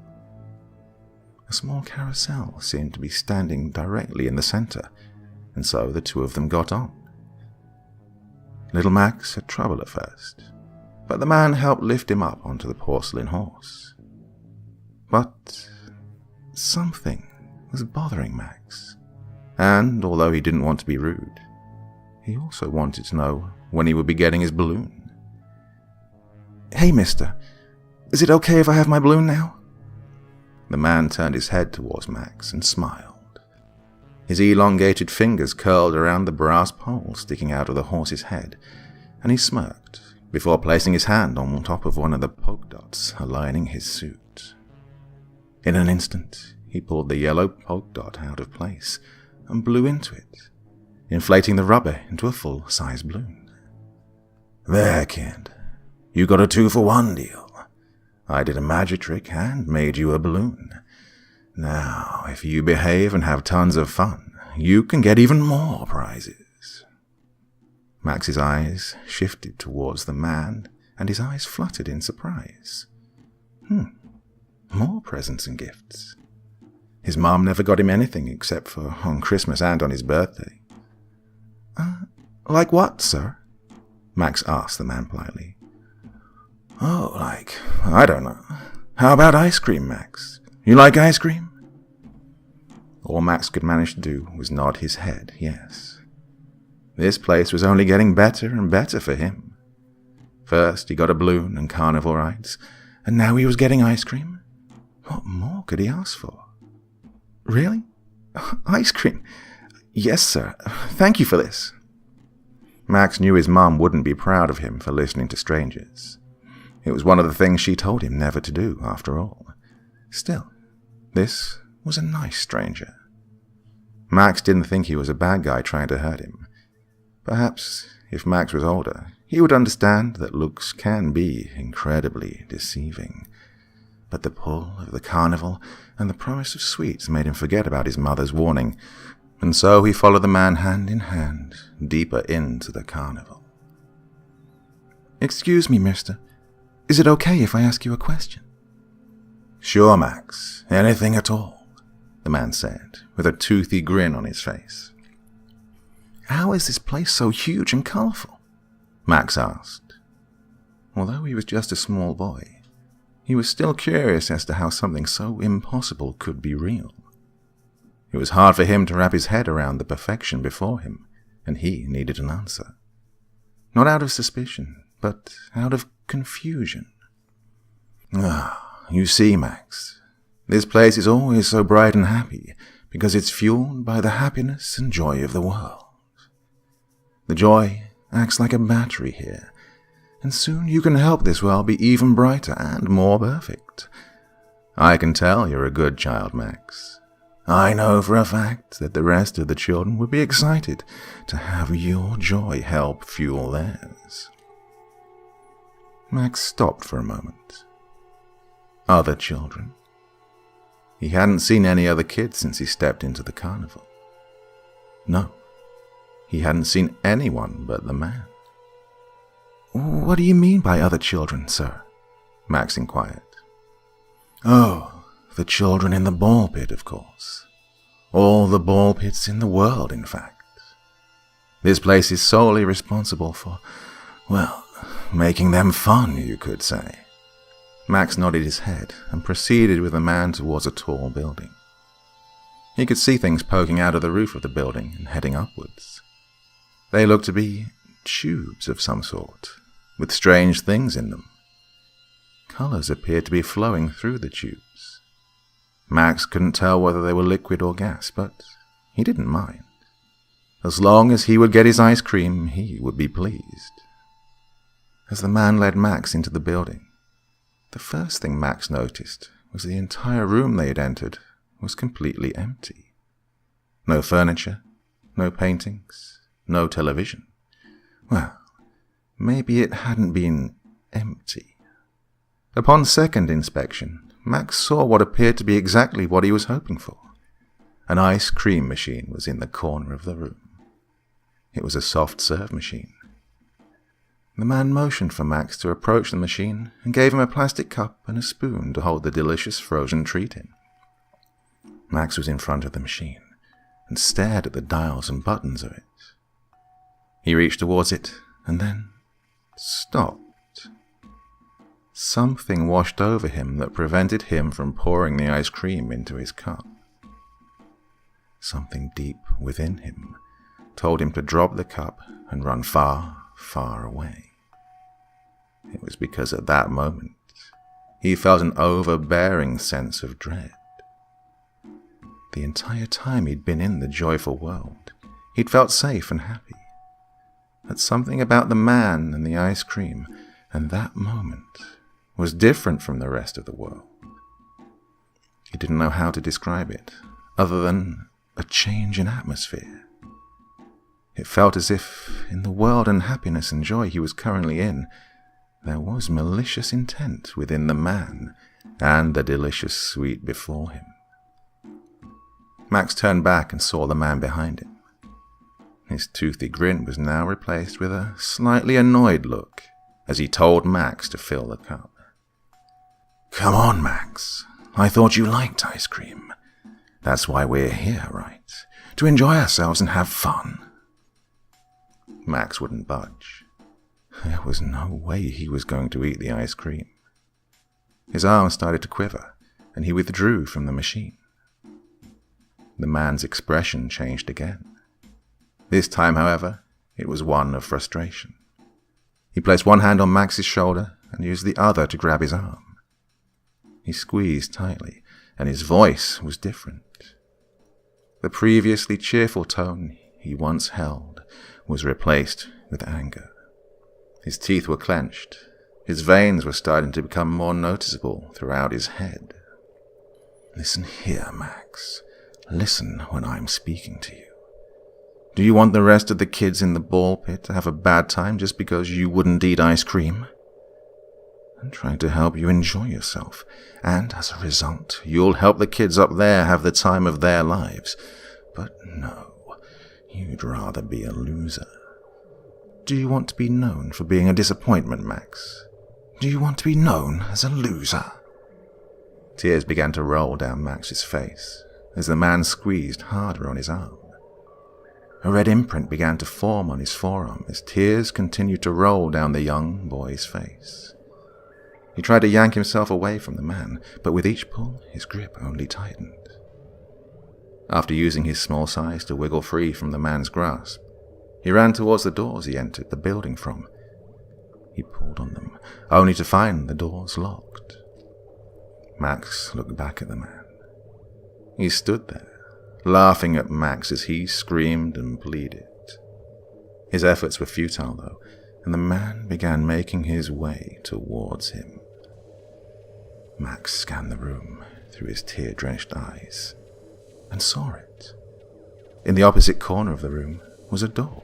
A small carousel seemed to be standing directly in the center, and so the two of them got on. Little Max had trouble at first, but the man helped lift him up onto the porcelain horse. But something was bothering Max, and although he didn't want to be rude, he also wanted to know when he would be getting his balloon. "Hey, mister, is it okay if I have my balloon now?" The man turned his head towards Max and smiled. His elongated fingers curled around the brass pole sticking out of the horse's head, and he smirked before placing his hand on top of one of the polka dots aligning his suit. In an instant, he pulled the yellow polka dot out of place and blew into it, inflating the rubber into a full-size balloon. "There, kid. You got a 2-for-1 deal. I did a magic trick and made you a balloon. Now, if you behave and have tons of fun, you can get even more prizes." Max's eyes shifted towards the man, and his eyes fluttered in surprise. More presents and gifts. His mom never got him anything except for on Christmas and on his birthday. Like what, sir?" Max asked the man politely. "Oh, I don't know. How about ice cream, Max? You like ice cream?" All Max could manage to do was nod his head, yes. This place was only getting better and better for him. First he got a balloon and carnival rides, and now he was getting ice cream. What more could he ask for? "Really? Ice cream? Yes, sir. Thank you for this." Max knew his mum wouldn't be proud of him for listening to strangers. It was one of the things she told him never to do, after all. Still, this was a nice stranger. Max didn't think he was a bad guy trying to hurt him. Perhaps, if Max was older, he would understand that looks can be incredibly deceiving. But the pull of the carnival and the promise of sweets made him forget about his mother's warning. And so he followed the man hand in hand, deeper into the carnival. "Excuse me, mister. Is it okay if I ask you a question?" "Sure, Max. Anything at all," the man said, with a toothy grin on his face. "How is this place so huge and colorful?" Max asked. Although he was just a small boy, he was still curious as to how something so impossible could be real. It was hard for him to wrap his head around the perfection before him, and he needed an answer. Not out of suspicion, but out of confusion. You see, Max, this place is always so bright and happy because it's fueled by the happiness and joy of the world. The joy acts like a battery here, and soon you can help this world be even brighter and more perfect. I can tell you're a good child, Max. I know for a fact that the rest of the children would be excited to have your joy help fuel theirs. Max stopped for a moment. Other children? He hadn't seen any other kids since he stepped into the carnival. No, he hadn't seen anyone but the man. "What do you mean by other children, sir?" Max inquired. "Oh, the children in the ball pit, of course. All the ball pits in the world, in fact. This place is solely responsible for, well, making them fun, you could say." Max nodded his head and proceeded with the man towards a tall building. He could see things poking out of the roof of the building and heading upwards. They looked to be tubes of some sort, with strange things in them. Colors appeared to be flowing through the tubes. Max couldn't tell whether they were liquid or gas, but he didn't mind. As long as he would get his ice cream, he would be pleased. As the man led Max into the building, the first thing Max noticed was the entire room they had entered was completely empty. No furniture, no paintings, no television. Well, maybe it hadn't been empty. Upon second inspection, Max saw what appeared to be exactly what he was hoping for. An ice cream machine was in the corner of the room. It was a soft-serve machine. The man motioned for Max to approach the machine and gave him a plastic cup and a spoon to hold the delicious frozen treat in. Max was in front of the machine and stared at the dials and buttons of it. He reached towards it and then stopped. Something washed over him that prevented him from pouring the ice cream into his cup. Something deep within him told him to drop the cup and run far, far away. It was because at that moment he felt an overbearing sense of dread. The entire time he'd been in the joyful world, he'd felt safe and happy. But something about the man and the ice cream and that moment was different from the rest of the world. He didn't know how to describe it, other than a change in atmosphere. It felt as if, in the world and happiness and joy he was currently in, there was malicious intent within the man and the delicious sweet before him. Max turned back and saw the man behind him. His toothy grin was now replaced with a slightly annoyed look as he told Max to fill the cup. "Come on, Max. I thought you liked ice cream. That's why we're here, right? To enjoy ourselves and have fun." Max wouldn't budge. There was no way he was going to eat the ice cream. His arms started to quiver, and he withdrew from the machine. The man's expression changed again. This time, however, it was one of frustration. He placed one hand on Max's shoulder and used the other to grab his arm. He squeezed tightly, and his voice was different. The previously cheerful tone he once held was replaced with anger. His teeth were clenched. His veins were starting to become more noticeable throughout his head. "Listen here, Max. Listen when I'm speaking to you. Do you want the rest of the kids in the ball pit to have a bad time just because you wouldn't eat ice cream? I'm trying to help you enjoy yourself, and as a result, you'll help the kids up there have the time of their lives. But no, You'd rather be a loser. Do you want to be known for being a disappointment, Max? Do you want to be known as a loser? Tears began to roll down Max's face as the man squeezed harder on his arm. A red imprint began to form on his forearm as tears continued to roll down the young boy's face. He tried to yank himself away from the man, but with each pull, his grip only tightened. After using his small size to wiggle free from the man's grasp, he ran towards the doors he entered the building from. He pulled on them, only to find the doors locked. Max looked back at the man. He stood there, laughing at Max as he screamed and pleaded. His efforts were futile, though, and the man began making his way towards him. Max scanned the room through his tear-drenched eyes and saw it. In the opposite corner of the room was a door.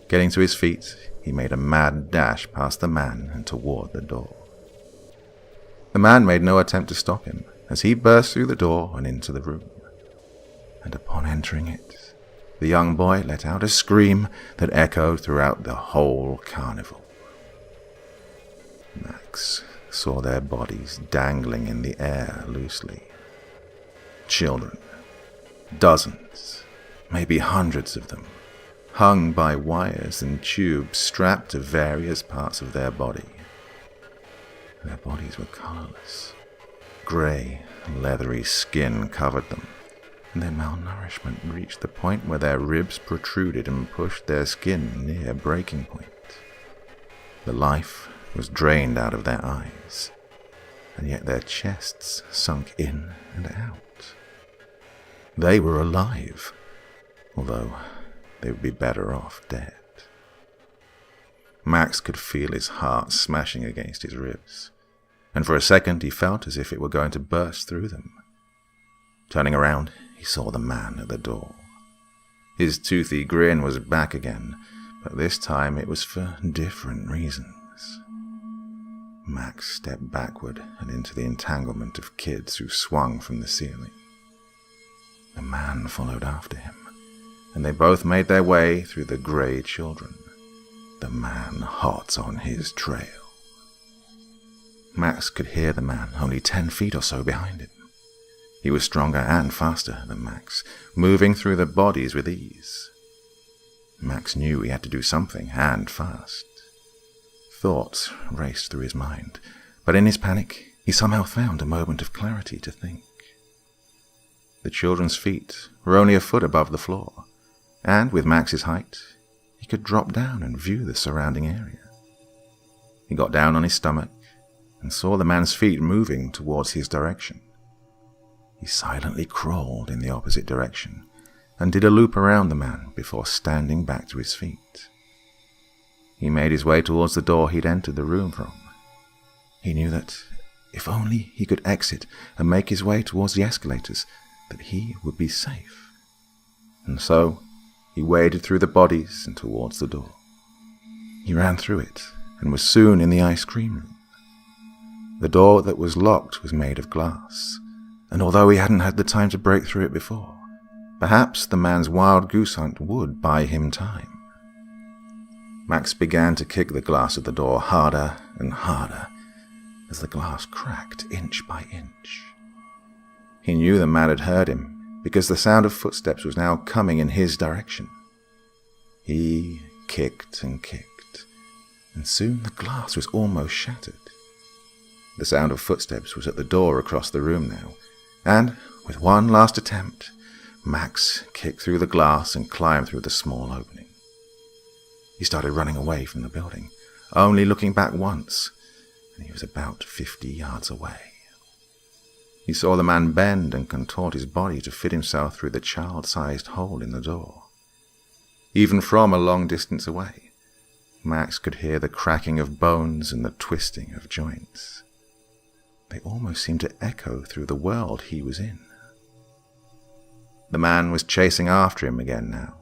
Getting to his feet, he made a mad dash past the man and toward the door. The man made no attempt to stop him as he burst through the door and into the room. And upon entering it, the young boy let out a scream that echoed throughout the whole carnival. Max saw their bodies dangling in the air loosely. Children, dozens, maybe hundreds of them, hung by wires and tubes strapped to various parts of their body. Their bodies were colorless. Grey, leathery skin covered them, and their malnourishment reached the point where their ribs protruded and pushed their skin near breaking point. The life was drained out of their eyes, and yet their chests sunk in and out. They were alive, although they would be better off dead. Max could feel his heart smashing against his ribs, and for a second he felt as if it were going to burst through them. Turning around, he saw the man at the door. His toothy grin was back again, but this time it was for different reasons. Max stepped backward and into the entanglement of kids who swung from the ceiling. The man followed after him, and they both made their way through the grey children, the man hot on his trail. Max could hear the man only 10 feet or so behind him. He was stronger and faster than Max, moving through the bodies with ease. Max knew he had to do something, and fast. Thoughts raced through his mind, but in his panic, he somehow found a moment of clarity to think. The children's feet were only a foot above the floor, and with Max's height, he could drop down and view the surrounding area. He got down on his stomach and saw the man's feet moving towards his direction. He silently crawled in the opposite direction and did a loop around the man before standing back to his feet. He made his way towards the door he'd entered the room from. He knew that if only he could exit and make his way towards the escalators, that he would be safe. And so he waded through the bodies and towards the door. He ran through it and was soon in the ice cream room. The door that was locked was made of glass, and although he hadn't had the time to break through it before, perhaps the man's wild goose hunt would buy him time. Max began to kick the glass of the door harder and harder as the glass cracked inch by inch. He knew the man had heard him because the sound of footsteps was now coming in his direction. He kicked and kicked, and soon the glass was almost shattered. The sound of footsteps was at the door across the room now, and with one last attempt, Max kicked through the glass and climbed through the small opening. He started running away from the building, only looking back once, and he was about 50 yards away. He saw the man bend and contort his body to fit himself through the child-sized hole in the door. Even from a long distance away, Max could hear the cracking of bones and the twisting of joints. They almost seemed to echo through the world he was in. The man was chasing after him again now,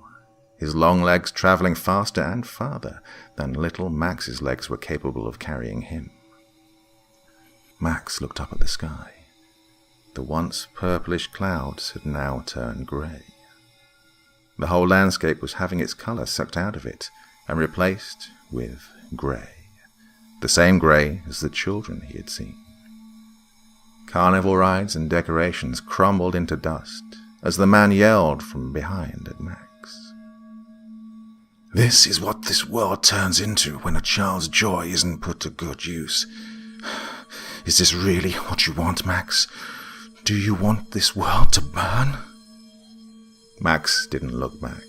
his long legs traveling faster and farther than little Max's legs were capable of carrying him. Max looked up at the sky. The once purplish clouds had now turned grey. The whole landscape was having its colour sucked out of it and replaced with grey. The same grey as the children he had seen. Carnival rides and decorations crumbled into dust as the man yelled from behind at Max. This is what this world turns into when a child's joy isn't put to good use. Is this really what you want, Max? Do you want this world to burn? Max didn't look back.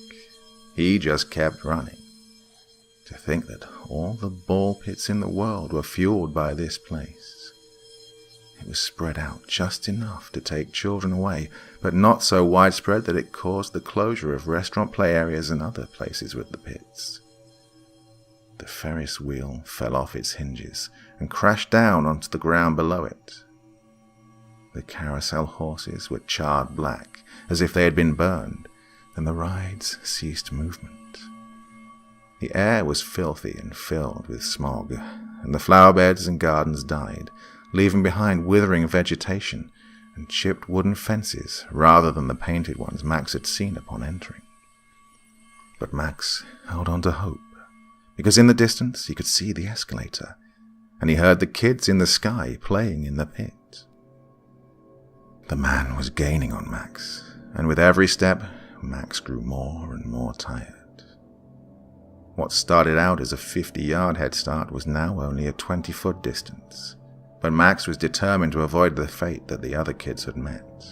He just kept running. To think that all the ball pits in the world were fueled by this place. It was spread out just enough to take children away, but not so widespread that it caused the closure of restaurant play areas and other places with the pits. The Ferris wheel fell off its hinges and crashed down onto the ground below it. The carousel horses were charred black, as if they had been burned, and the rides ceased movement. The air was filthy and filled with smog, and the flower beds and gardens died, leaving behind withering vegetation and chipped wooden fences rather than the painted ones Max had seen upon entering. But Max held on to hope, because in the distance he could see the escalator, and he heard the kids in the sky playing in the pit. The man was gaining on Max, and with every step, Max grew more and more tired. What started out as a 50-yard head start was now only a 20-foot distance, but Max was determined to avoid the fate that the other kids had met.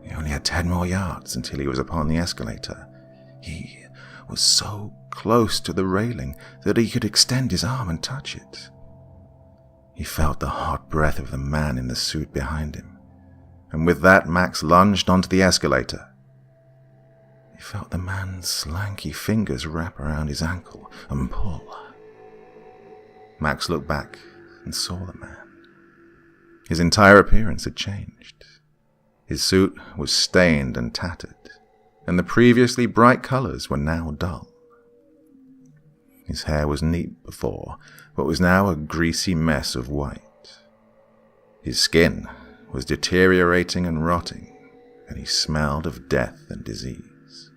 He only had 10 more yards until he was upon the escalator. He was so close to the railing that he could extend his arm and touch it. He felt the hot breath of the man in the suit behind him, and with that Max lunged onto the escalator. He felt the man's slanky fingers wrap around his ankle and pull. Max looked back and saw the man. His entire appearance had changed. His suit was stained and tattered, and the previously bright colors were now dull. His hair was neat before, but was now a greasy mess of white. His skin was deteriorating and rotting, and he smelled of death and disease.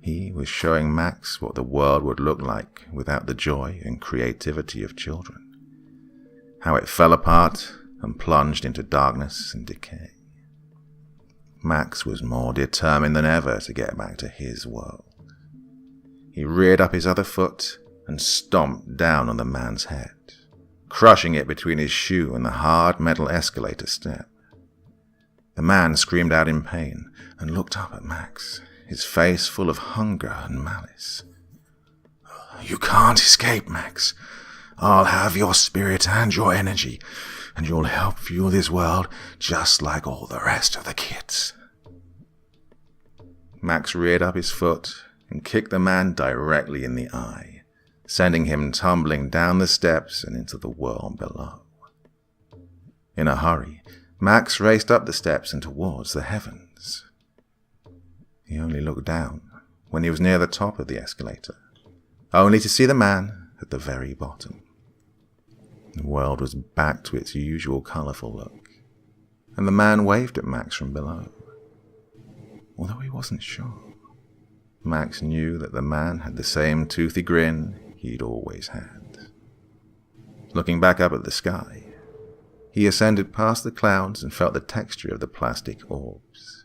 He was showing Max what the world would look like without the joy and creativity of children. How it fell apart and plunged into darkness and decay. Max was more determined than ever to get back to his world. He reared up his other foot and stomped down on the man's head, crushing it between his shoe and the hard metal escalator step. The man screamed out in pain and looked up at Max, his face full of hunger and malice. You can't escape, Max. I'll have your spirit and your energy, and you'll help fuel this world just like all the rest of the kids. Max reared up his foot and kicked the man directly in the eye, sending him tumbling down the steps and into the world below. In a hurry, Max raced up the steps and towards the heavens. He only looked down when he was near the top of the escalator, only to see the man at the very bottom. The world was back to its usual colourful look, and the man waved at Max from below. Although he wasn't sure, Max knew that the man had the same toothy grin he'd always had. Looking back up at the sky, he ascended past the clouds and felt the texture of the plastic orbs.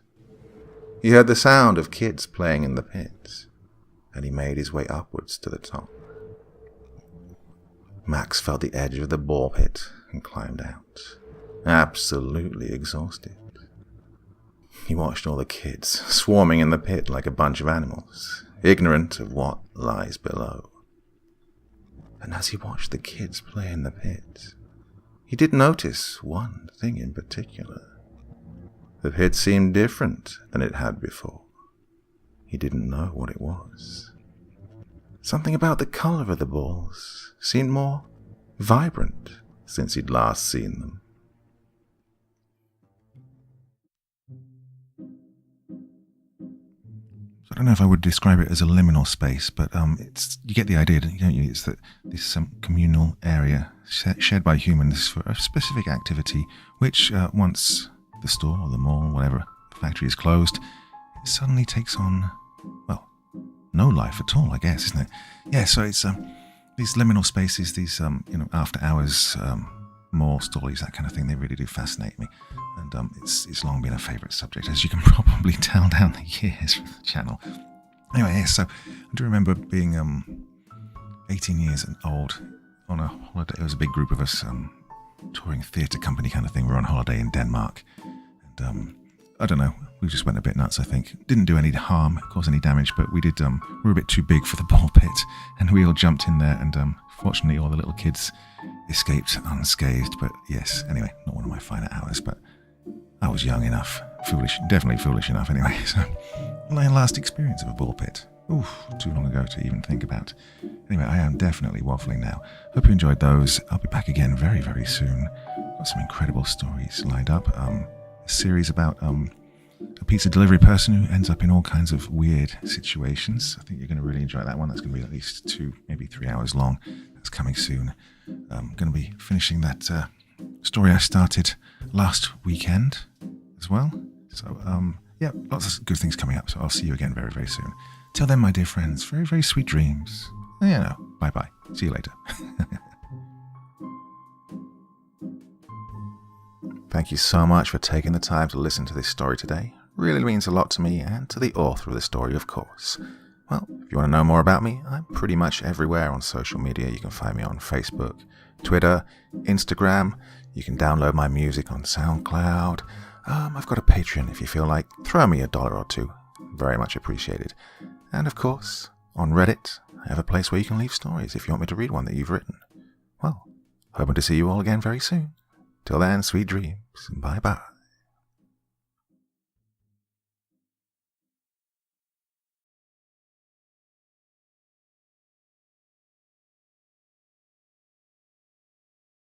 He heard the sound of kids playing in the pits, and he made his way upwards to the top. Max felt the edge of the ball pit and climbed out, absolutely exhausted. He watched all the kids swarming in the pit like a bunch of animals, ignorant of what lies below. And as he watched the kids play in the pit, he did notice one thing in particular. The pit seemed different than it had before. He didn't know what it was. Something about the color of the balls seemed more vibrant since he'd last seen them. I don't know if I would describe it as a liminal space, but you get the idea, don't you? It's that this communal area shared by humans for a specific activity, which once the store or the mall, whatever, the factory is closed, it suddenly takes on, well, no life at all, I guess, isn't it? Yeah, so it's these liminal spaces, these after hours more stories, that kind of thing. They really do fascinate me, and it's long been a favourite subject, as you can probably tell down the years from the channel. Anyway, yeah, so I do remember being 18 years old on a holiday. It was a big group of us touring theatre company kind of thing. We were on holiday in Denmark, and I don't know, we just went a bit nuts, I think. Didn't do any harm, cause any damage, but we did. We were a bit too big for the ball pit, and we all jumped in there, and fortunately all the little kids escaped unscathed. But yes, anyway, not one of my finer hours, but I was young enough, definitely foolish enough anyway. So, my last experience of a ball pit. Oof, too long ago to even think about. Anyway, I am definitely waffling now. Hope you enjoyed those. I'll be back again very, very soon. Got some incredible stories lined up. A series about a pizza delivery person who ends up in all kinds of weird situations. I think you're going to really enjoy that one. That's going to be at least 2, maybe 3 hours long. That's coming soon. I'm going to be finishing that story I started last weekend as well. So, yeah, lots of good things coming up. So I'll see you again very, very soon. Till then, my dear friends, very, very sweet dreams. Bye-bye. See you later. Thank you so much for taking the time to listen to this story today. Really means a lot to me and to the author of the story, of course. Well, if you want to know more about me, I'm pretty much everywhere on social media. You can find me on Facebook, Twitter, Instagram. You can download my music on SoundCloud. I've got a Patreon if you feel like. Throw me $1 or $2. Very much appreciated. And of course, on Reddit, I have a place where you can leave stories if you want me to read one that you've written. Well, hoping to see you all again very soon. Till then, sweet dreams. Bye-bye.